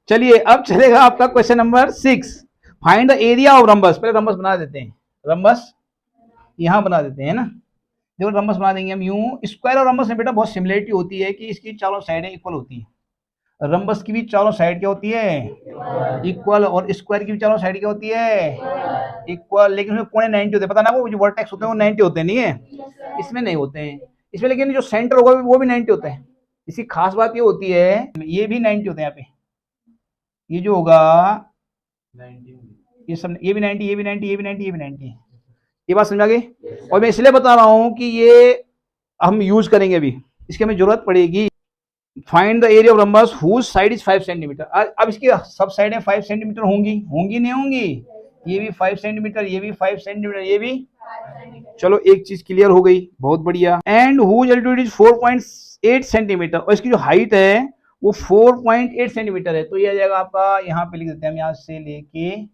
चलिए अब चलेगा आपका question number 6। Find the area of rhombus. पहले रंबस बना देते हैं, रंबस यहां बना देते हैं ना। देखो रंबस बना देंगे हम यूं। स्क्वायर और रंबस में बेटा बहुत सिमिलरिटी होती है कि इसकी चारों साइडें इक्वल होती है। रंबस की भी चारों साइड क्या होती है? इक्वल। और स्क्वायर की भी चारों साइड क्या होती है? इक्वल। लेकिन उसमें कोने 90 होते हैं, पता ना, वो जो वर्टेक्स होते हैं वो 90 होते हैं, नहीं है इसमें नहीं होते हैं। इसमें लेकिन जो सेंटर होगा वो भी 90 होता है। इसकी खास बात ये होती है ये भी 90 होते हैं यहाँ पे। ये जो होगा ये सब, ये भी 90, ये भी 90, ये भी 90, ये भी 90। ये बात समझ आ गई? और मैं इसलिए बता रहा हूं कि ये हम यूज करेंगे अभी, इसकी हमें जरूरत पड़ेगी। Find the area of rhombus whose side is 5 centimetre. अब इसकी सब साइडें 5 सेंटीमीटर होंगी, होंगी नहीं होंगी? ये भी 5 सेंटीमीटर, ये भी 5 सेंटीमीटर, ये भी। चलो एक चीज क्लियर हो गई, बहुत बढ़िया। And whose altitude is 4.8 centimetre, और इसकी जो हाइट है वो 4.8 सेंटीमीटर है। तो ये आ जाएगा आपका, यहाँ पे लिख देते हैं हम, यहाँ से लेके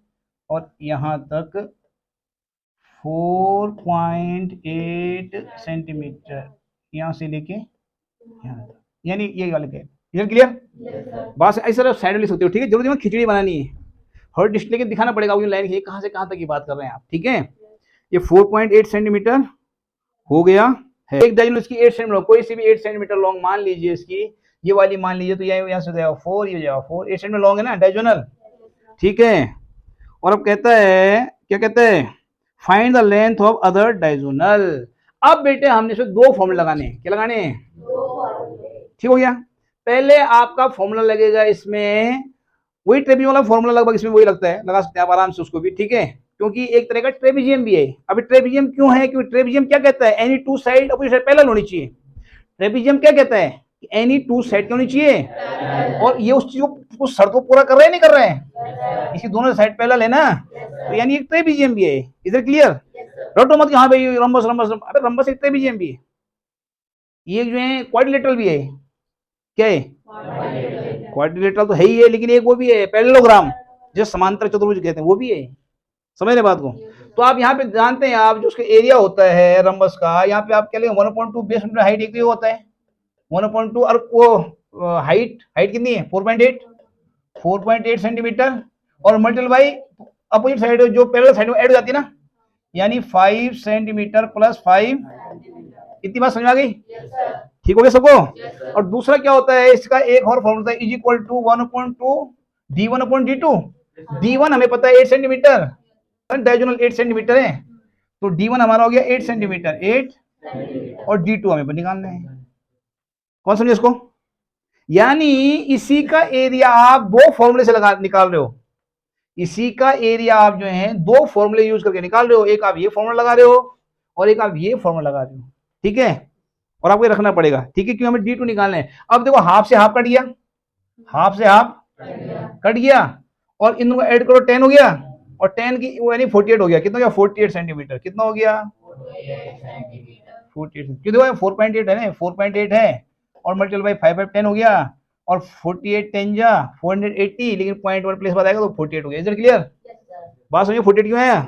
और यहाँ तक 4.8 सेंटीमीटर, यहाँ से लेके यहाँ तक, यानी ये वाले के। क्लियर? बात ऐसा साइड लिख सकते हो, ठीक है? जरूरी खिचड़ी बनानी है हर डिस्ट्रिक्ट, लेकिन दिखाना पड़ेगा वो लाइन कहाँ से कहाँ तक की बात कर रहे हैं आप, ठीक है? ये 4.8 सेंटीमीटर हो गया है। एक डायगोनल इसकी 8 सेंटीमीटर, कोई सी भी 8 सेंटीमीटर लॉन्ग मान लीजिए इसकी, ये वाली मान लीजिए, तो यहाँ से हो जाएगा 4, ये हो जाएगा 4, 8 सेंटीमीटर लॉन्ग है ना डायगोनल, ठीक है? और अब कहता है, क्या कहता है? Find the length of other diagonal. अब बेटे हमने इसमें दो फॉर्मूले लगाने हैं। क्या लगाने हैं? ठीक हो गया। पहले आपका फॉर्मूला लगेगा इसमें वही ट्रेपेजियम वाला फॉर्मूला, लगभग इसमें वही लगता है, लगा सकते हैं आप आराम से उसको भी, ठीक है? क्योंकि एक तरह का ट्रेपेजियम भी है। अभी ट्रेपेजियम क्यों है? क्योंकि ट्रेपेजियम क्या कहता है? Any two side opposite side parallel होनी चाहिए। ट्रेपेजियम क्या कहता है? एनी टू साइड क्या होनी चाहिए? और ये उस चीज को शर्त को पूरा कर रहे हैं, नहीं कर रहे हैं? इसकी दोनों साइड पैरेलल है ना, तो यानी एक ट्रेपेजियम भी है। इधर क्लियर? रटो मत कि हाँ भाई रंबस रंबस, अरे रंबस एक ट्रेपेजियम भी है। ये जो है क्वाड्रिलेटरल भी है। क्या है? क्वाड्रिलेटरल तो है ही है, लेकिन एक वो भी है पैरेललोग्राम, जो समांतर चतुर्भुज कहते हैं, वो भी है। समझ रहे बात को? तो आप यहाँ पे जानते हैं आप, जो उसका एरिया होता है रंबस का, यहाँ पे आप क्या लेंगे? 1/2 बेस मीटर हाइट एक होता है 1/2, और वो हाइट कितनी है? 4.8 सेंटीमीटर, और मल्टीपल बाई अपोजिट साइड जो पैरेलल साइड में ऐड हो जाती है ना, यानी 5 सेंटीमीटर प्लस 5। इतनी बात समझ आ गई? ठीक हो गया सबको? और दूसरा क्या होता है इसका, एक और फॉर्मूला है, is equal to 1/2 d1/d2। d1 हमें पता है 8 सेंटीमीटर, डायगोनल 8 सेंटीमीटर है, तो d1 हमारा हो गया 8 सेंटीमीटर, 8, और d2 हमें निकालना है। कौन समझे इसको? यानी इसी का एरिया आप दो फॉर्मूले से लगा निकाल रहे हो। इसी का एरिया आप जो है दो फॉर्मूले यूज करके निकाल रहे हो। एक आप ये फॉर्मूला लगा रहे हो और एक आप ये फॉर्मूला लगा रहे हो, ठीक है? और आपको रखना पड़ेगा, ठीक है? क्यों? हमें d2 निकालना है। अब देखो हाफ से हाफ कट गया, हाफ से हाफ कट गया, और इन दोनों ऐड करो 10 हो गया, और 10 की यानी 48 हो गया। कितना हो गया? 48 सेंटीमीटर। कितना हो गया? 48। क्यों? देखो 4.8 है ना, 4.8 है, और मल्टीपल बाई 5 10 हो गया, और 48 10 जा 480, लेकिन पॉइंट वन प्लेस बाद आएगा तो 48 हो गया। Is it clear? बात समझिए 48 क्यों है?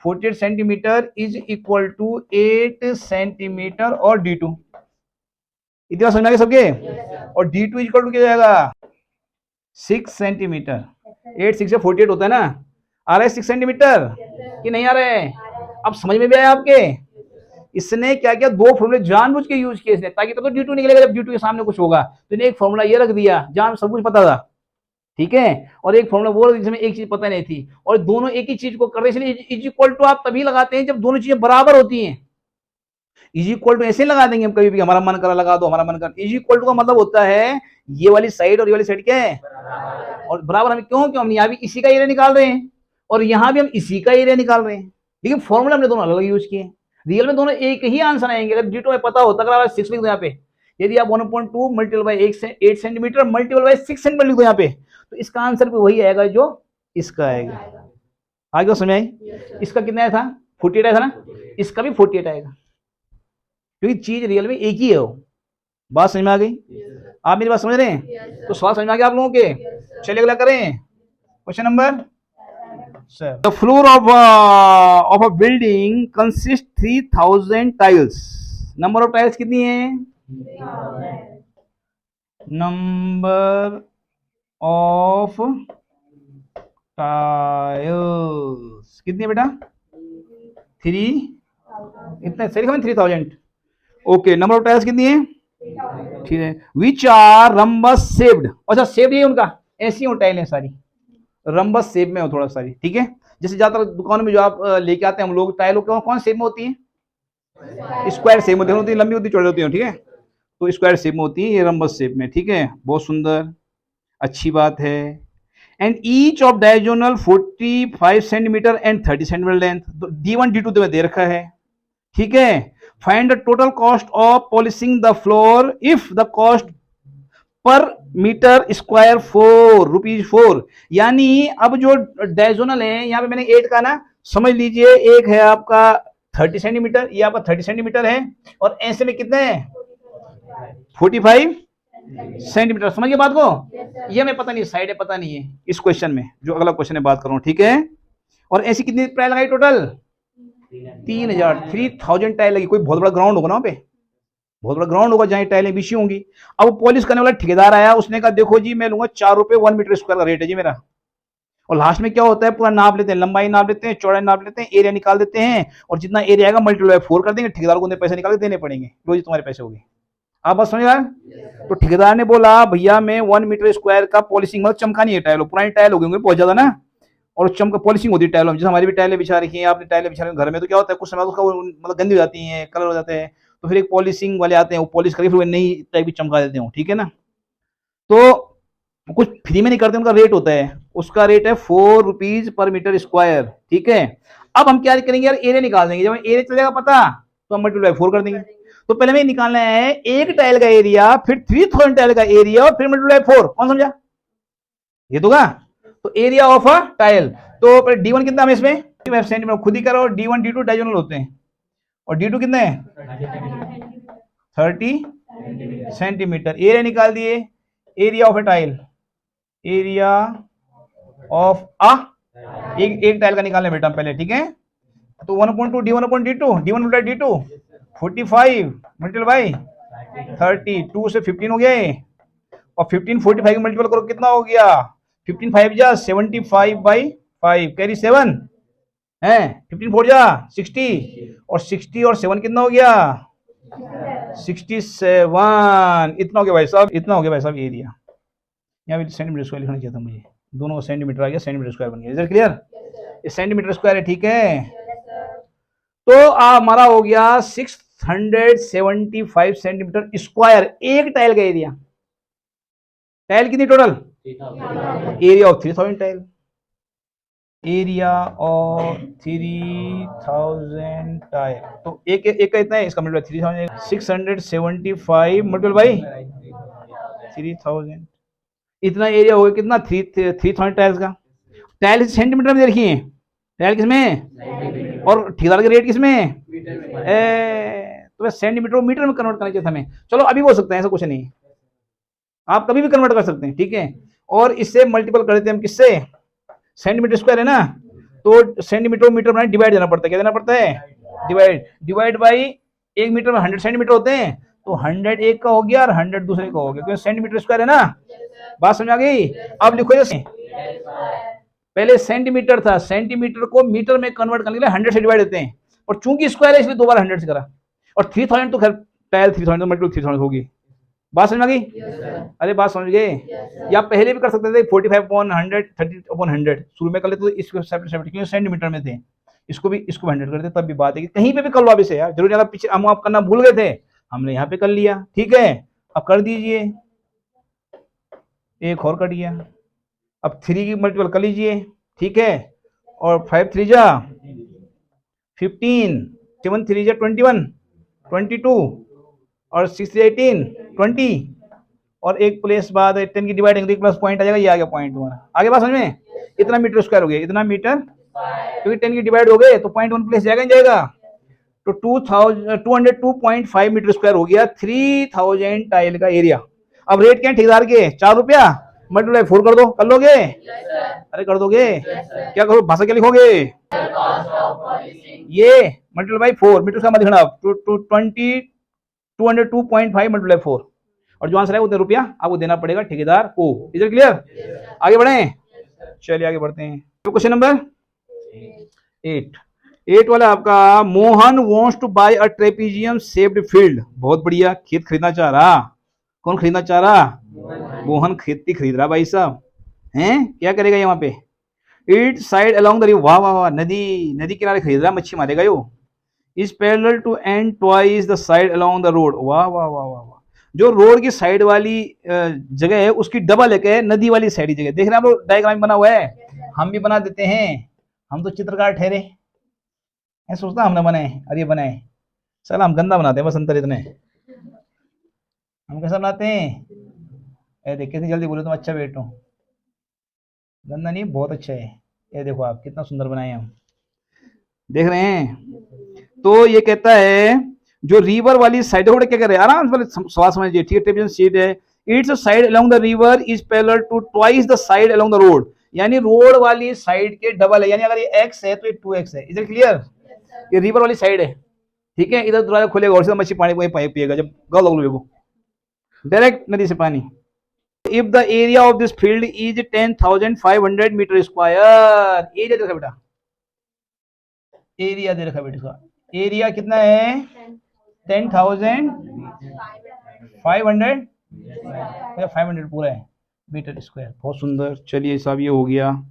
48 centimetre is equal to 8 centimetre और d2। इतना समझ आ गया सबके? और d2 इक्वल टू क्या जाएगा? 6 सेंटीमीटर। 8 6 से 48 होता है ना। आ रहा है 6 सेंटीमीटर कि नहीं आ रहा है? अब समझ में भी आया आपके? इसने क्या किया, दो फॉर्मूले जानबूझ के यूज किए इसने, ताकि तो d2 निकलेगा जब d2 के सामने कुछ होगा। तो इन्हें एक फॉर्मूला ये रख दिया जहां सब कुछ पता था, ठीक है? और एक फॉर्मूला वो जिसमें एक चीज पता नहीं थी, और दोनों एक ही चीज को कर रहे। इसलिए इज इक्वल टू आप तभी लगाते हैं जब दोनों चीजें बराबर होती हैं। इज इक्वल टू ऐसे लगा देंगे हम कभी भी, हमारा मन करा लगा दो, हमारा मन कर। इज इक्वल टू का मतलब होता है ये वाली साइड और ये वाली साइड क्या है? और बराबर। हमें क्यों? हम यहाँ भी इसी का एरिया निकाल रहे हैं, और यहाँ भी हम इसी का एरिया निकाल रहे हैं, लेकिन फॉर्मूला हमने दोनों अलग यूज किए। रियल में दोनों एक ही आंसर आएंगे। अगर d2 में पता होता, अगर 6 लिख दो यहाँ पे, यदि आप 1/2 multiple by 8 centimetre multiple by 6 centimetre लिख दो यहाँ पे, तो इसका आंसर भी वही आएगा जो इसका आएगा। आगे समझ आई? इसका कितना आया था? 48 आया था ना, इसका भी 48 आएगा, क्योंकि चीज रियल में एक ही है। वो बात समझ में आ गई? आप मेरी बात समझ रहे हैं? तो सवाल समझ में आ गया आप लोगों के? चलिए अगला करें, question number 7। The floor of a building consists 3000 tiles. Number of tiles कितनी है? नंबर ऑफ टाइल्स कितनी है बेटा? 3, इतना सही समझ 3000। ओके, नंबर ऑफ टाइल्स कितनी है? ठीक है। विच आर रंबस शेप्ड, अच्छा शेप ये उनका ऐसी हो टाइल है सारी, रंबस शेप में हो थोड़ा सारी, ठीक है। जैसे ज्यादातर दुकानों में जो आप लेके आते हैं हम लोग टाइल कौन शेप में होती है? स्क्वायर शेप में होती है, लंबी होती चौड़ी होती है, ठीक है। तो स्क्वायर शेप में होती है, ये रंबस शेप में, ठीक है। बहुत सुंदर, अच्छी बात है। And each of diagonal 45 centimetre and 30 centimetre length, D1 D2 तो दे रखा है, ठीक है। Find the total cost of polishing the floor if the cost per metre square ₹4, यानी अब जो डायगोनल है यहाँ पे मैंने 8 का ना, समझ लीजिए एक है आपका 30 सेंटीमीटर, ये आपका 30 सेंटीमीटर है, और ऐसे में कितने हैं 45 सेंटीमीटर, समझिए बात को। ये हमें पता नहीं, साइड है पता नहीं है इस क्वेश्चन में, जो अगला क्वेश्चन है बात कर रहा हूं, ठीक है। और ऐसी कितनी प्राइस लगाई टोटल? 3000 टाइल लगी। कोई बहुत बड़ा ग्राउंड होगा ना वहाँ पे, बहुत बड़ा ग्राउंड होगा जहाँ टाइलें बिछी होंगी। अब पॉलिश करने वाला ठेकेदार आया, उसने कहा देखो जी मैं लूंगा ₹4 1 मीटर स्क्वायर का रेट है जी मेरा। और लास्ट में क्या होता है, पूरा नाप लेते हैं, लंबाई नाप लेते हैं, चौड़ाई नाप लेते हैं, एरिया निकाल देते हैं, और जितना एरिया आएगा मल्टीप्लाई 4 कर देंगे, ठेकेदार को उतने पैसे निकाल के देने पड़ेंगे, लो जी तुम्हारे पैसे हो गए। आप बात समझ रहे? तो ठेकेदार ने बोला भैया मैं 1 मीटर स्क्वायर का पॉलिशिंग, मतलब चमकानी है टाइल, पुरानी टाइल हो गई बहुत ज्यादा ना, और चमका पॉलिशिंग होती है टाइलों में, जैसे हमारी भी टाइलें बिछा रखी हैं आपने, टाइलें बिछा रखी घर में, तो क्या होता है कुछ समय उसका मतलब गंदी हो जाती है, कलर हो जाते हैं, तो फिर एक पॉलिशिंग वाले आते हैं, वो पॉलिश करके फिर नई टाइप की चमका देते हैं, ठीक है ना। तो कुछ फ्री में नहीं करते, उनका रेट होता है, उसका रेट है ₹4 पर मीटर स्क्वायर, ठीक है। अब हम क्या करेंगे यार, एरिया निकाल देंगे, जब एरिया चलेगा पता तो हम मल्टीप्लाई 4 कर देंगे। तो पहले में निकालना है एक टाइल का एरिया, फिर 3000 टाइल का एरिया, और फिर मल्टीप्लाई 4, कौन समझा? ये तो तो एरिया ऑफ अ टाइल, तो D1 कितना है इसमें सेंटीमीटर, खुद ही करो, D1 D2 डायगोनल होते हैं, और D2 कितने हैं 30 सेंटीमीटर। एरिया निकाल दिए, area of A tile, area of a एक टाइल का निकालना बेटा पहले, ठीक है। तो 1/2 D1 D2, D1 multiply D2 45 multiply by 30, 2 से 15 हो गए, और 15 45 का मल्टीपल करो कितना हो गया, 15 5 जा 75/5, कैरी 7 है, 15 4 जा 60, और 60 और 7 कितना हो गया 67, इतना हो गया भाई साहब, इतना हो गया भाई साहब एरिया। यहाँ पे सेंटीमीटर स्क्वायर लिखना चाहिए था मुझे, दोनों सेंटीमीटर आ गया, सेंटीमीटर स्क्वायर बन गया, इधर क्लियर, ये सेंटीमीटर स्क्वायर है, ठीक है। तो हमारा हो गया 675 सेंटीमीटर स्क्वायर एक टाइल का एरिया। टाइल कितनी total? Area of 3000 tile, area of 3000 tile, तो एक एक का इतना है, इसका मल्टीप्लाई 3000, 675 मल्टीप्लाई बाई 3000, इतना एरिया हो गया कितना 3000 टाइल्स का। टाइल सेंटीमीटर में देखिए, टाइल किसमें, और ठेकेदार का रेट किसमें, तो सेंटीमीटर मीटर में कन्वर्ट करना चाहिए हमें। चलो अभी हो सकता है, ऐसा कुछ नहीं, आप कभी भी कन्वर्ट कर सकते हैं, ठीक है। और इससे मल्टीपल कर देते हैं हम, किससे, सेंटीमीटर स्क्वायर है ना, तो सेंटीमीटर मीटर में डिवाइड देना पड़ता है, क्या देना पड़ता है, डिवाइड बाई 1 मीटर में 100 सेंटीमीटर होते हैं, तो 100 एक का हो गया और 100 दूसरे का हो गया, क्योंकि सेंटीमीटर स्क्वायर है ना। बात समझ आ गई? अब लिखो जैसे पहले सेंटीमीटर था, सेंटीमीटर को मीटर में कन्वर्ट करने के लिए 100 से डिवाइड देते हैं, और चूंकि स्क्वायर है इसलिए दोबारा 100 से करा, और 3000 तो खैर टाइल 3000 मल्टीपल 3000 होगी। बात समझ आ गई? अरे बात समझ गए? या पहले भी कर सकते थे 45/100 30/100, शुरू में कर लेते तो इसको सेपरेट क्योंकि सेंटीमीटर में थे, इसको 100 करते तब भी बात है कि कहीं पे भी कर लो आप इसे यार, जरूर ज्यादा पीछे हम आप करना भूल गए थे, हमने यहाँ पे कर लिया, ठीक है। अब कर दीजिए, एक और कर दिया, अब 3 की मल्टीपल कर लीजिए, ठीक है, और 5 3 जा 15, 7 3 जा 21 22, और 6 18 20, और एक प्लेस बाद 10 की डिवाइड प्लस पॉइंट आ जाएगा, ये आ गया पॉइंट तुम्हारा, आगे बात समझ में, इतना मीटर स्क्वायर हो गया, इतना मीटर, क्योंकि 10 की डिवाइड हो गए तो 0.1 प्लेस जाएगा, नहीं जाएगा, तो 202.5 मीटर स्क्वायर हो गया 3000 टाइल का एरिया। अब रेट क्या है ठेकेदार के, ₹4, मल्टीप्लाई 4 कर दो, कर लोगे? अरे कर दोगे? क्या करो, भाषा क्या लिखोगे, ये मल्टीप्लाई 4 मीटर का मत लिखना, 202.5 मल्टीप्लाई 4, और जो आंसर है उतना रुपया आपको देना पड़ेगा ठेकेदार को। Is it clear? आगे बढ़े, चलिए आगे बढ़ते हैं। तो क्वेश्चन नंबर 8 वाला आपका, Mohan wants to buy a trapezium shaped field. बहुत बढ़िया, खेत खरीदना चाह रहा। कौन खरीदना चाह रहा? मोहन खेती खरीद रहा भाई साहब। हैं, क्या करेगा यहाँ पे? It side along the river. वाह वाह वाह, नदी किनारे खरीद रहा, मच्छी मारेगा यो। Is parallel to and twice the side along the road. वाह वाह वाह वाह वाह, जो रोड की साइड वाली जगह है उसकी डबल है नदी वाली साइड की जगह। देख रहे हैं आप लोग, डायग्राम बना हुआ है, हम भी बना देते हैं। हम तो चित्रकार ठहरे, ऐसा सोचता हमने बनाए और ये बनाए। चल हम गंदा बनाते हैं बस, अंतर इतने। हम कैसा बनाते हैं? देख कितनी जल्दी बोले तुम, अच्छा बेटो। गंदा नहीं, बहुत अच्छा है। ये देखो आप कितना सुंदर बनाए हम, देख रहे हैं। तो ये कहता है जो रिवर वाली साइड, क्या कह रहे हैं, आराम से सवाल समझिए, ठीक है। शीट है, its side along the river is parallel to twice the side along the road. यानी रोड वाली साइड के डबल है, यानी अगर ये x है तो ये 2x है। Is it clear? ये रिवर वाली साइड है, ठीक है। इधर दरवाजा खुलेगा और सीधा मच्छी पानी वही पाइप पिएगा जब गाँव लोगों को डायरेक्ट नदी से पानी। If the area of this field is 10,500 metre square. Area देखा बेटा, एरिया दे रखा बेटा, एरिया कितना है? 10,500 पूरा है मीटर स्क्वायर। बहुत सुंदर, चलिए साहब ये हो गया।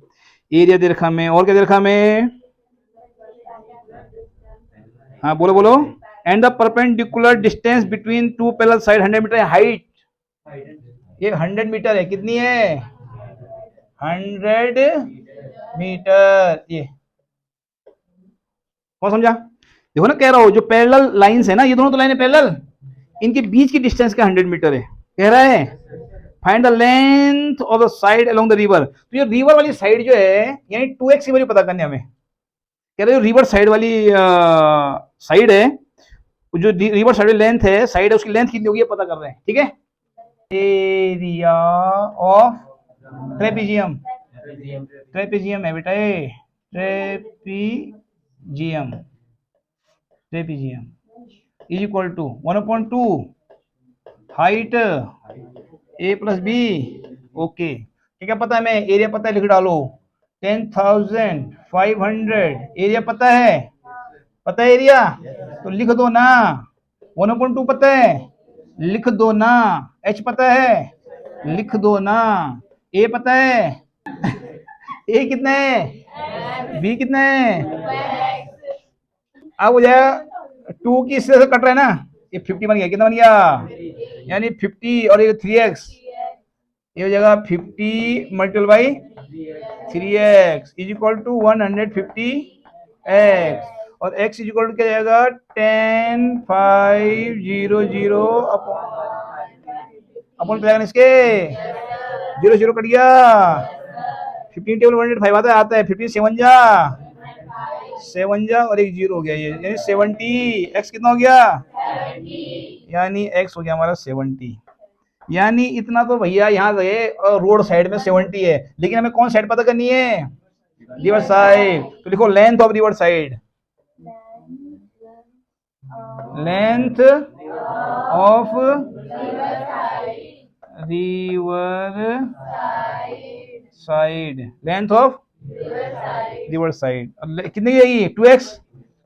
एरिया दे रखा में, और क्या दे रखा में? हाँ बोलो बोलो। And the perpendicular distance between two parallel side 100 metre है। हाइट ये 100 मीटर है। कितनी है? 100 मीटर। ये कौन समझा? देखो ना, कह रहा हूं जो पैरेलल लाइंस है ना, ये दोनों तो लाइनें पैरेलल, इनके बीच की डिस्टेंस का 100 मीटर है। कह रहा है find the length of the side along the river. तो ये रिवर वाली साइड जो है, यानी 2x की वैल्यू पता करनी हमें। कह रहे हो रिवर साइड वाली साइड है, जो रिवर साइड लेंथ है, साइड है, उसकी लेंथ कितनी होगी ये पता कर रहे हैं, ठीक है। एरिया ऑफ ट्रेपीजियम, ट्रेपीजियम है बेटा ये, trapezium, trapezium is equal to 1/2 height a plus B. Okay, क्या पता है? हमें एरिया पता है, लिख डालो 10,500। एरिया पता है? पता है एरिया? तो लिख दो ना। 1/2 पता है, लिख दो ना। h पता है, लिख दो ना। a पता है a कितना है, b कितना है। अब हो जाएगा 2 की इससे कट रहा है ना, ये 50 बन गया। कितना बन गया? यानी 50 और ये 3x, ये हो जाएगा 50 multiple by 3x is equal to 150x, और x इज इक्वल टू क्या जाएगा? 10,500 अपॉन पे इसके 0 कट गया। 15 टेबल 105 आता है 15 7 जा और एक 0 हो गया, ये यानी 70। x कितना हो गया? यानी x हो गया हमारा 70। यानी इतना तो भैया यहाँ से रोड साइड में 70 है, लेकिन हमें कौन साइड पता करनी है? River side. तो लिखो length of river side, length of river side, length of river side कितनी जाएगी? 2x।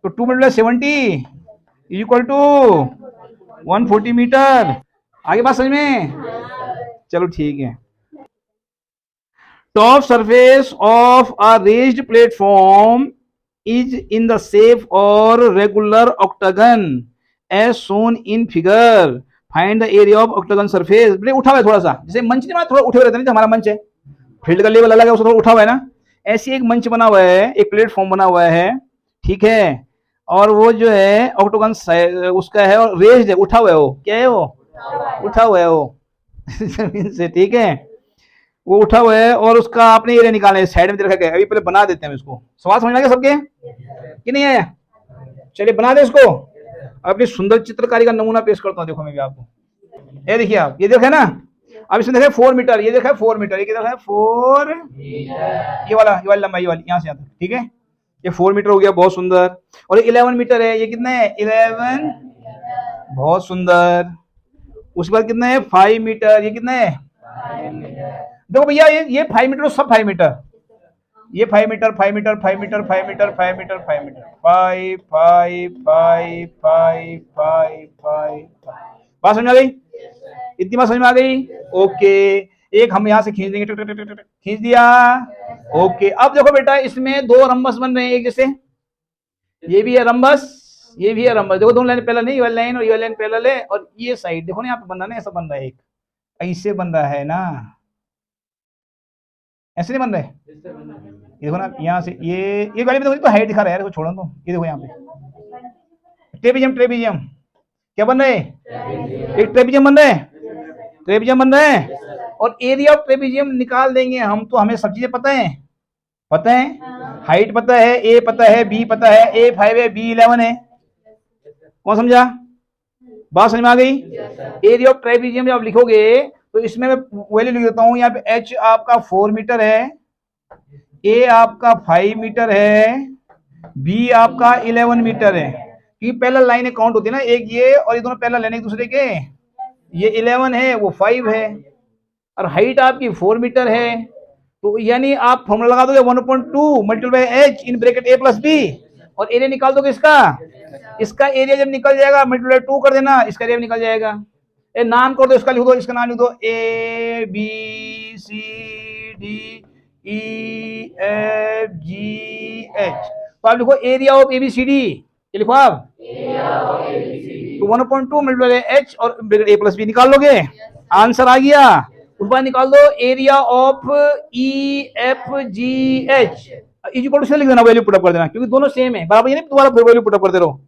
तो 2 × 70 इज इक्वल टू 140 मीटर। आगे बात समझ में? चलो ठीक है। Top surface of a raised platform is in the shape और regular octagon as shown in figure. Find the area of octagon surface. उठा हुआ है थोड़ा सा, जैसे मंच नहीं, थोड़ा उठे हुए रहते हैं, हमारा मंच है, फील्ड का लेवल अलग है, उसको थोड़ा उठा हुआ है ना, ऐसी एक मंच बना हुआ है, एक प्लेटफॉर्म बना हुआ है, ठीक है। और वो जो है ऑक्टागन उसका है, और रेज्ड है, उठा हुआ है। वो क्या है? वो उठा हुआ है वो जमीन से, ठीक है, वो उठा हुआ है। और उसका आपने एरिया निकालना है, साइड में दे रखा है। अभी पहले बना देते हैं इसको। सवाल समझ आ गया सबके कि नहीं आया? चलिए बना दे इसको। अपनी सुंदर चित्रकारी का नमूना पेश करता हूँ। देखो मैं भी आपको, ये देखिए आप, ये देखा ना, अब इसमें देखा 4 मीटर, ये देखा 4 मीटर, ये कितना है? 4 ये वाला लंबाई वाली यहाँ से यहाँ तक, ठीक है। ये 4 मीटर हो गया, बहुत सुंदर। और 11 मीटर है, ये कितना है? 11, बहुत सुंदर। उसके बाद कितना है 5 मीटर, ये कितना है देखो भैया ये 5 मीटर सब 5 मीटर, ये 5 metre 5 metre 5 metre 5 metre 5 metre 5 metre 5 5 5 5 5 5 बात समझ आ गई? इतनी बात समझ में आ गई? ओके, एक हम यहां से खींच देंगे, खींच दिया। ओके, अब देखो बेटा इसमें दो रंबस बन रहे हैं एक जैसे, ये भी है रंबस, ये भी है रंबस। देखो दोनों लाइन पैरेलल नहीं, ये वाली लाइन और ये वाली लाइन पैरेलल है, और ये साइड देखो ना यहाँ पे बन रहा है ना, ऐसा बन रहा है, एक ऐसे बन रहा है ना, ऐसे नहीं बन रहा है। ये देखो ना यहाँ से ये वाली में देखो तो हाइट दिखा रहा है यार, छोड़ो तो, ये देखो यहाँ पे ट्रेपेजियम, ट्रेपेजियम क्या बन रहा है, एक ट्रेपेजियम बन रहा है, ट्रेपेजियम बन रहा है, और एरिया ऑफ ट्रेपेजियम निकाल देंगे हम, तो हमें सब चीजें पता है, पता है, हाइट पता है, ए पता है, बी पता है, ए 5 है, बी 11 है, कौन समझा? बात समझ में आ गई? एरिया ऑफ ट्रेपेजियम जब आप लिखोगे तो इसमें मैं वैल्यू लिख देता हूं, यहाँ पे एच आपका 4 मीटर है, ए आपका 5 मीटर है, बी आपका 11 मीटर है, क्योंकि पैरेलल लाइन काउंट होती है ना, एक ये और ये दोनों पैरेलल लाइन एक दूसरे के, ये 11 है वो 5 है, और हाइट आपकी 4 मीटर है, तो यानी आप फॉर्मूला लगा दोगे 1/2 multiply by H in bracket A plus B, और एरिया निकाल दोगे इसका एरिया जब निकल जाएगा मल्टीप्लाई 2 कर देना, इसका एरिया निकल जाएगा। ए नाम कर दो, इसका लिख दो, इसका नाम लिख दो, A B C D E F G H, तो आप लिखो एरिया ऑफ एबीसीडी, ये लिखो आप तो 1/2 मल्टीप्लाई एच और ब्रैकेट ए प्लस बी निकाल लोगे, आंसर आ गया। उस बार निकाल दो area of E F G H, equal to लिख देना, वैल्यू पुटअप कर देना, क्योंकि दोनों सेम है, बराबर ये नहीं दोबारा वैल्यू पुटअप करते रहो।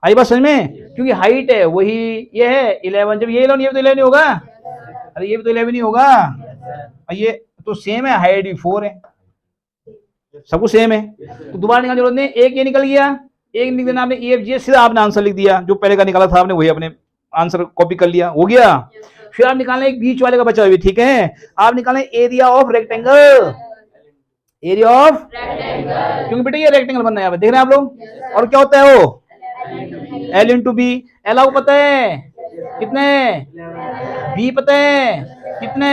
आई बात समझ में? क्योंकि हाइट है वही, ये है 11, जब ये 11 ये भी तो 11 ही होगा, अरे ये भी तो 11 ही होगा, ये तो सेम है, हाइट भी 4 है, सब कुछ सेम है, तो दोबारा निकालने की जरूरत नहीं, एक ये निकल गया, एक लिख देना आपने EFG, सीधा आपने आंसर लिख दिया, जो पहले का निकाला था आपने वही अपने आंसर कॉपी कर लिया, हो गया। फिर आप निकालना एक बीच वाले का बचा हुआ, ठीक है, आप निकालना area of rectangle, area of rectangle, क्योंकि बेटा ये रेक्टेंगल बनना है, देख रहे हैं आप लोग, और क्या होता है वो L इंटू बी, L आपको पता है कितने, B पता है कितने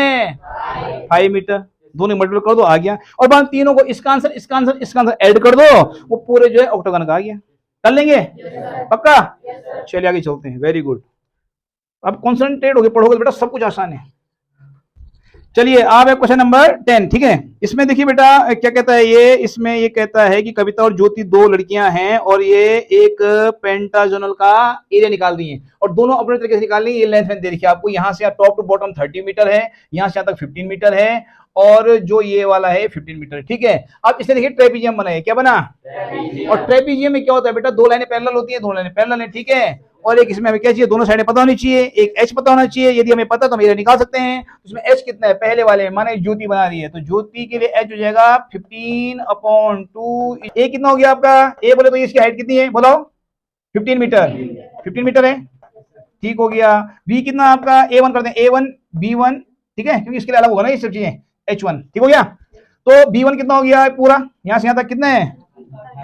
5 मीटर, दोनों मल्टीप्लाई कर दो आ गया, और बाद तीनों को इसका आंसर इसका आंसर इसका आंसर ऐड कर दो, वो पूरे जो है ऑक्टागन का आ गया, कर लेंगे पक्का? चलिए आगे चलते हैं, वेरी गुड, अब कॉन्सेंट्रेट होके पढ़ोगे बेटा, सब कुछ आसान है। चलिए आप है क्वेश्चन नंबर 10, ठीक है, इसमें देखिए बेटा क्या कहता है ये, इसमें ये कहता है कि कविता और ज्योति दो लड़कियां हैं, और ये एक पेंटाजोनल का एरिया निकाल दी है, और दोनों अपने तरीके से निकाल ली, ये लेंथ में दे रखी है आपको, यहाँ से टॉप टू बॉटम 30 मीटर है, यहाँ से यहाँ तक 15 मीटर है, और जो ये वाला है 15 मीटर, ठीक है। अब इसने देखिए ट्रेपेजियम बना है, क्या बना, और ट्रेपेजियम में क्या होता है बेटा, दो लाइनें पैरेलल होती है, दो लाइनें पैरेलल है, ठीक है, और एक इसमें हमें क्या चाहिए, दोनों साइडें पता होनी चाहिए, एक एच पता होना चाहिए, यदि हमें पता तो हम एरिया निकाल सकते हैं। इसमें एच कितना है, पहले वाले माने ज्योति बना रही है, तो ज्योति के लिए एच हो जाएगा 15/2, ए कितना हो गया आपका, ए बोले तो इसकी हाइट कितनी है बताओ, 15 मीटर, 15 मीटर है, ठीक हो गया। बी कितना आपका, A1 कर दें, A1 B1, ठीक है, क्योंकि इसके लिए अलग होगा ना ये सब चीजें, H1, ठीक हो गया। तो B1 कितना हो गया पूरा, यहां से यहां तक कितना है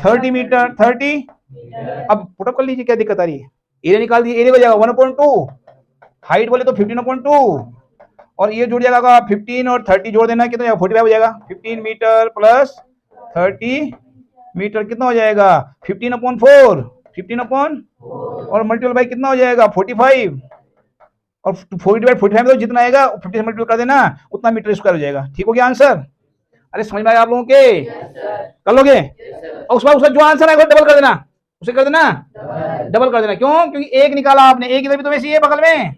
30 मीटर, 30, अब पुटअप कर लीजिए, क्या दिक्कत आ रही है, एरिया निकाल दिए, एरिया हो जाएगा 1/2, हाइट बोले तो 15/2, और ये जुड़ जाएगा 15 और 30 जोड़ देना, कितना 45 हो जाएगा, 15 मीटर प्लस 30 मीटर कितना हो जाएगा 15/4, 15 और मल्टीपल बाई कितना हो जाएगा 45, और 45 में तो जितना आएगा 50 से मल्टीपल कर देना, उतना मीटर स्क्वायर हो जाएगा, ठीक हो गया आंसर। अरे समझ में आया आप लोगों के, कर लोगे, और उसका जो आंसर आएगा डबल कर देना, उसे कर देना डबल कर देना, क्यों, क्योंकि एक निकाला आपने, एक इधर भी तो वैसे ही है बगल में,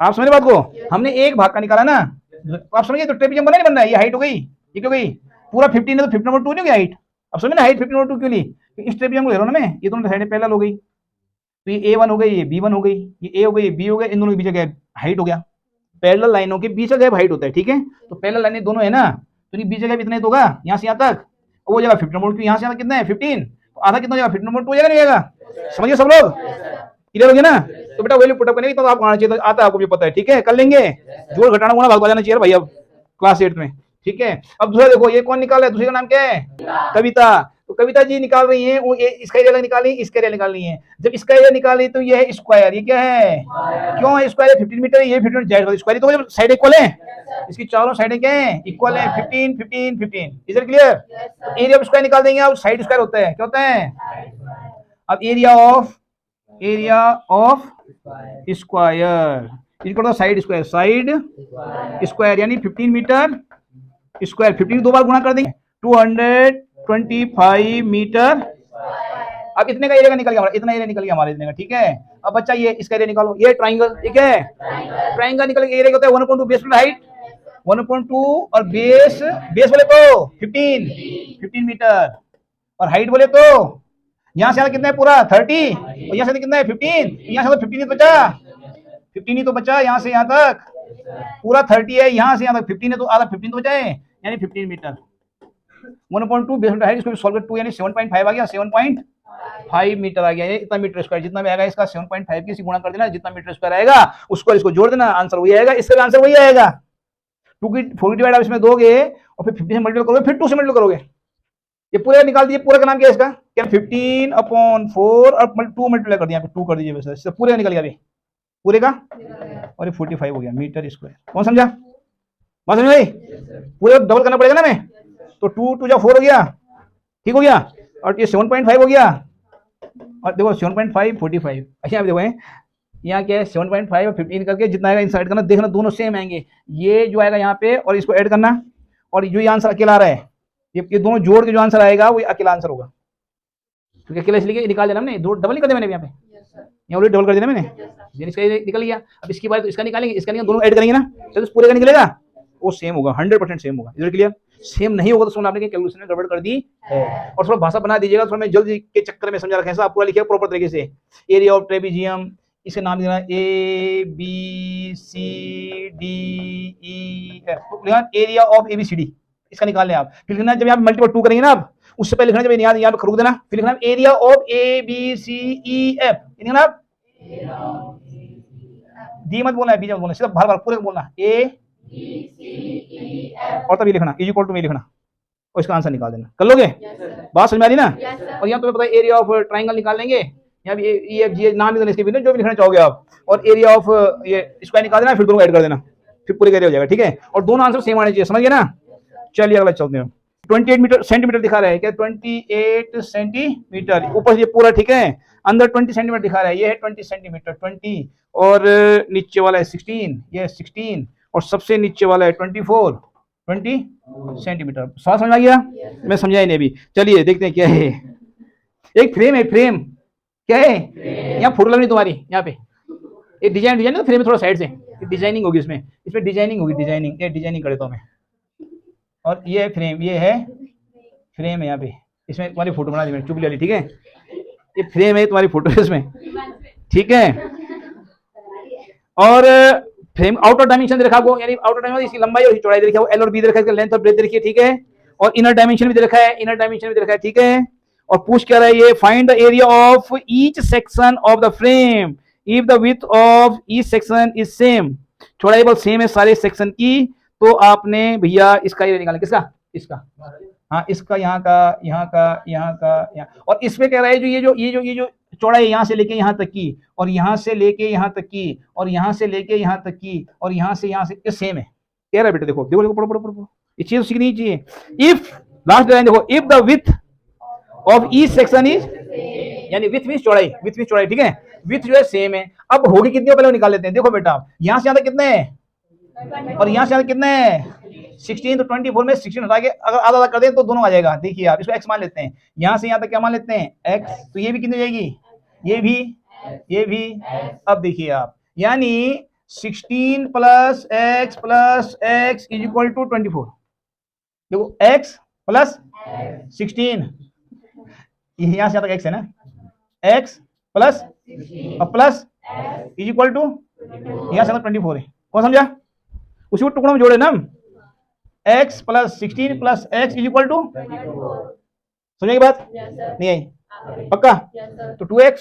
आप समझ बात को, हमने एक भाग का निकाला ना, आप समझिए, तो ट्रेपेजियम बना नहीं बन रहा है, ये हाइट हो गई, ये क्यों गई पूरा 15 है तो 15/2 नहीं हो गया हाइट, अब समझे ना, हाइट 15/2 क्यों ली, इस ट्रेपेजियम को ले लो ना मैं, ये दोनों साइडें पैरेलल हो गई, तो ये A1 हो गई, ये B1 हो गई, ये A हो गई, ये B हो गया, इन दोनों के बीच का हाइट हो गया, पैरेलल लाइनों के बीच का गैप हाइट होता है, ठीक है, तो पैरेलल लाइनें दोनों है ना, तो बीच का गैप इतना ही होगा, यहाँ से यहाँ तक वो जगह 15/2, यहाँ से यहाँ तक कितना है 15, तो आधा कितना हो जाएगा 15/2 हो जाएगा, नहीं जाएगा, समझिए सब लोग, क्लियर हो गया ना। तो बेटा वैल्यू पुटअप करने की तो आपको आना चाहिए, तो आता है आपको भी पता है, ठीक है, कर लेंगे, जोड़ घटाना गुणा भाग जाना चाहिए भाई अब क्लास 8 में, ठीक है। अब दूसरा देखो, ये कौन निकाला है, दूसरे का नाम क्या है कविता, तो कविता जी निकाल रही हैं वो इसका एरिया निकाली, इसका एरिया निकालनी है। जब इसका एरिया निकाली तो ये है स्क्वायर, ये क्या है, क्यों है स्क्वायर, 15 मीटर, ये 15 मीटर स्क्वायर, तो साइड इक्वल है, इसकी चारों साइडें क्या है, इक्वल है, 15 15 15। Is it clear? तो एरिया ऑफ स्क्वायर निकाल देंगे, अब साइड स्क्वायर होता है, क्या होता है। अब area of square equal side square, side square यानी 15 मीटर स्क्वायर, 15 दो बार गुणा कर देंगे, 225 मीटर। अब इतने का एरिया निकल गया हमारा, इतना एरिया निकल गया हमारे इतने का, ठीक है। अब बच्चा ये इसका एरिया निकालो, ये ट्राइंगल, ठीक है, ट्राइंगल निकल के एरिया होता है 1/2 बेस प्लस हाइट, 1/2 और बेस बोले तो 15 मीटर, और हाइट बोले तो यहाँ से कितना है पूरा 30, और यहाँ से कितना है 15, यहाँ से तो 15 ही बचा, 15 ही तो बचा, यहाँ से यहाँ तक पूरा 30 है, यहाँ से यहाँ तक 15 है, तो आधा 15 तो बचा है, यानी 15 मीटर। 1/2 बेस प्लस हाइट, इसको सॉल्व कर 2 यानी 7.5 आ गया, 7.5 मीटर आ गया, ये इतना मीटर स्क्वायर, जितना भी आएगा इसका 7.5 की गुणा कर देना, जितना मीटर स्क्वायर आएगा उसको इसको जोड़ देना, आंसर वही आएगा, इसका भी आंसर वही आएगा। 2 की 4 डिवाइड आप इसमें दोगे और फिर 50 से मल्टीप्लाई करोगे, फिर 2 से मल्टीप्लाई करोगे, ये पूरा निकाल दीजिए, पूरा का नाम क्या है इसका, क्या 15/4 और 2 मल्टीप्लाई कर दिया, 2 कर दीजिए, वैसे पूरे निकल गया, अभी पूरे का, और ये 45 हो गया मीटर स्क्वायर। कौन समझा, बात समझ भाई, पूरे डबल करना पड़ेगा ना मैं, तो 2 2 जा 4 हो गया, ठीक हो गया, और ये 7.5 हो गया, और देखो 7.5 45, अच्छा देखो यहाँ क्या है 7.5 और 15 करके जितना आएगा इंसर्ट करना, देखना दोनों सेम आएंगे, ये जो आएगा यहाँ पे और इसको ऐड करना, और जो ये आंसर अकेला आ रहा है, ये दोनों जोड़ के जो आंसर आएगा वो अकेला आंसर होगा, क्योंकि अकेला इसलिए निकाल देना हमने, दो डबल नहीं कर दिया मैंने यहाँ पे, यहाँ ऑलरेडी डबल कर दिया मैंने, इसका निकल गया। अब इसके बाद इसका निकालेंगे, इसका निकालेंगे, दोनों ऐड करेंगे ना, तो पूरे का निकलेगा, वो सेम होगा, 100% सेम होगा। इधर क्लियर, सेम नहीं होगा तो सुन आपने कैलकुलेशन में गड़बड़ कर दी है, और थोड़ा भाषा बना दीजिएगा, थोड़ा मैं जल्दी के चक्कर में समझा रखा है, आप पूरा लिखिएगा प्रॉपर तरीके से। एरिया ऑफ ट्रेपेजियम, इसका नाम देना ABCDEF, एरिया ऑफ ABCD, इसका निकाल लें आप, फिर लिखना जब यहाँ मल्टीपल 2 करेंगे ना आप, उससे पहले लिखना जब यहाँ पे खरोग देना, फिर लिखना एरिया ऑफ ABCEF, लिखना आप, डी मत बोलना है, बी मत बोलना, सिर्फ बार पूरे बोलना A और तभी लिखना इज इक्वल टू में लिखना, और इसका आंसर निकाल देना, कर लोगे, बात समझ में आ रही ना। और यहाँ तुम्हें पता है एरिया ऑफ ट्राइंगल निकाल लेंगे, यहाँ भी EFG नाम नहीं देना इसके बिना, जो भी लिखना चाहोगे आप, और एरिया ऑफ ये स्क्वायर निकाल देना, फिर दोनों ऐड कर देना, फिर पूरे एरिया हो जाएगा, ठीक है, और दोनों आंसर सेम आने चाहिए, समझ गए ना। चलिए अगला चलते हैं, 28 सेंटीमीटर दिखा रहा है क्या, 28 सेंटीमीटर ऊपर से पूरा, ठीक है, अंदर 20 सेंटीमीटर दिखा रहा है, ये है 20 सेंटीमीटर 20, और नीचे वाला है 16, ये 16, और सबसे नीचे वाला है 20 सेंटीमीटर। समझ आ गया, मैं समझाया नहीं अभी, चलिए देखते हैं क्या है। एक फ्रेम है, फ्रेम क्या है, यहाँ फोटो लगनी तुम्हारी, यहाँ पे एक डिजाइन फ्रेम थोड़ा साइड से डिजाइनिंग होगी, इसमें डिजाइनिंग होगी, डिजाइनिंग करे तो मैं, और ये फ्रेम, ये है फ्रेम है, यहाँ पे इसमें तुम्हारी फोटो बना दी मैंने चुपली वाली, ठीक है, ये फ्रेम है तुम्हारी फोटो है इसमें, ठीक है, और फ्रेम आउटर डायमेंशन देखा आपको, यानी आउटर डायमेंशन इसकी लंबाई और चौड़ाई देखा, एल और बी देखा, इसका लेंथ और ब्रेथ देखिए, ठीक है, और इनर डायमेंशन भी देखा है, ठीक है, और पूछ क्या रहा है ये, find the area of each section of the frame if the width of each section is same, चौड़ाई बल सेम है सारे सेक्शन की, तो आपने भैया इसका एरिया निकालना, किसका, इसका, हाँ इसका, यहाँ का, और इसमें कह रहा है ये जो चौड़ाई यहाँ से लेके यहाँ तक की, और यहाँ से लेके यहाँ तक की, और यहाँ से लेके यहाँ तक की, और यहाँ से ये सेम है, कह रहा है बेटा, देखो पढ़ो, ये चीज सीखनी चाहिए। इफ लास्ट लाइन देखो, if the width of each section is, यानी विथ चौड़ाई, ठीक है, विथ जो है सेम है। अब होगी कितनी, पहले निकाल लेते हैं, देखो बेटा यहाँ से यहाँ तक कितने हैं, और यहाँ से यहाँ कितने हैं 16, तो 24 में 16 हटा के अगर आधा कर दें तो दोनों आ जाएगा, देखिए आप इसको x मान लेते हैं, यहाँ से यहाँ तक क्या मान लेते हैं x, तो ये भी कितनी जाएगी, ये भी, अब देखिए आप, यानी 16 plus x is equal to 24, देखो x प्लस 16, यहाँ से यहाँ तक x है ना, x plus is equal to यहाँ से 24 है, कौन समझा, उसी को टुकड़ों में जोड़े ना, x plus 16 plus x is equal to, समझेगी बात, नहीं आई, पक्का, तो 2x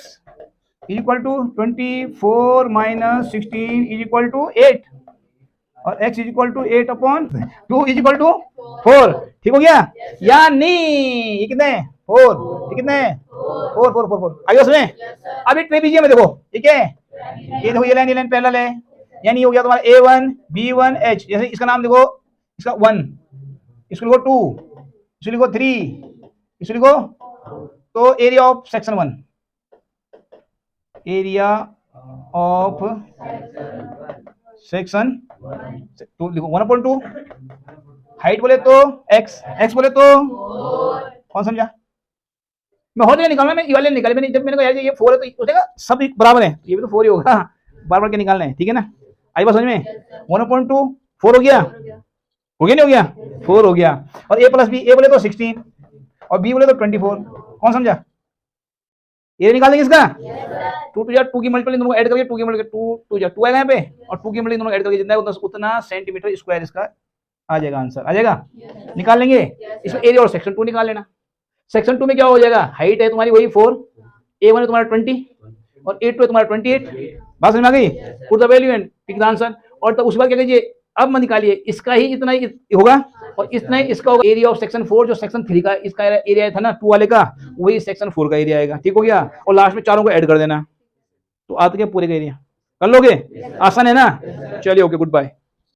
is equal to 24 minus 16 is equal to 8, और x is equal to 8/2 is equal to 4, ठीक हो गया, या नहीं, ये कितने 4, ये कितने हैं? 4 4 4 4 आगे उसमें अब ये ट्रेपीजियम में देखो, ठीक है, ये देखो, ये लाइन पैरेलल है, यानी हो गया तुम्हारा A1 B1 H। जैसे इसका नाम देखो, इसका 1, इसको लिखो 2, इसको लिखो 3, इसको लिखो, तो area of section 1, area of section 2 लिखो 1/2। हाइट बोले तो x बोले तो कौन समझा? मैं हो जाएगा निकालना, मैं ये वाले निकाले मैंने, जब मैंने कहा यार ये 4 है तो उसका सब सब बराबर है, ये भी तो 4 ही होगा, बार बार के निकालना है, ठीक है ना? आई बात समझ में? 1/2 4 हो गया, नहीं हो गया? 4 हो गया। और a प्लस बी, ए बोले तो 16 और बी बोले तो 24, कौन समझा? ये निकाल देंगे इसका 2 2 2 की मल्टीपल दोनों ऐड करके 2 की मल्टीपल 2 2 2 आएगा यहाँ पे, और 2 की मल्टीपल दोनों ऐड करके जितना है उतना सेंटीमीटर स्क्वायर इसका आ जाएगा, आंसर आ जाएगा। निकाल लेंगे इसमें एरिया और सेक्शन 2 निकाल लेना। सेक्शन 2 में क्या हो जाएगा, हाइट है तुम्हारी वही 4, A1 है तुम्हारा 20 और A2 है तुम्हारा 28। बात समझ में आ गई? Put the value and pick the answer. और तब उसके बाद क्या कीजिए, अब मत निकालिए, इसका ही इतना ही होगा और इतना ही इसका होगा। एरिया ऑफ सेक्शन 4 जो सेक्शन 3 का इसका एरिया था ना 2 वाले का, वही सेक्शन 4 का एरिया आएगा, ठीक हो गया। और लास्ट में चारों को ऐड कर देना, तो आते क्या पूरे का एरिया कर लोगे, आसान है ना? चलिए ओके, गुड बाय।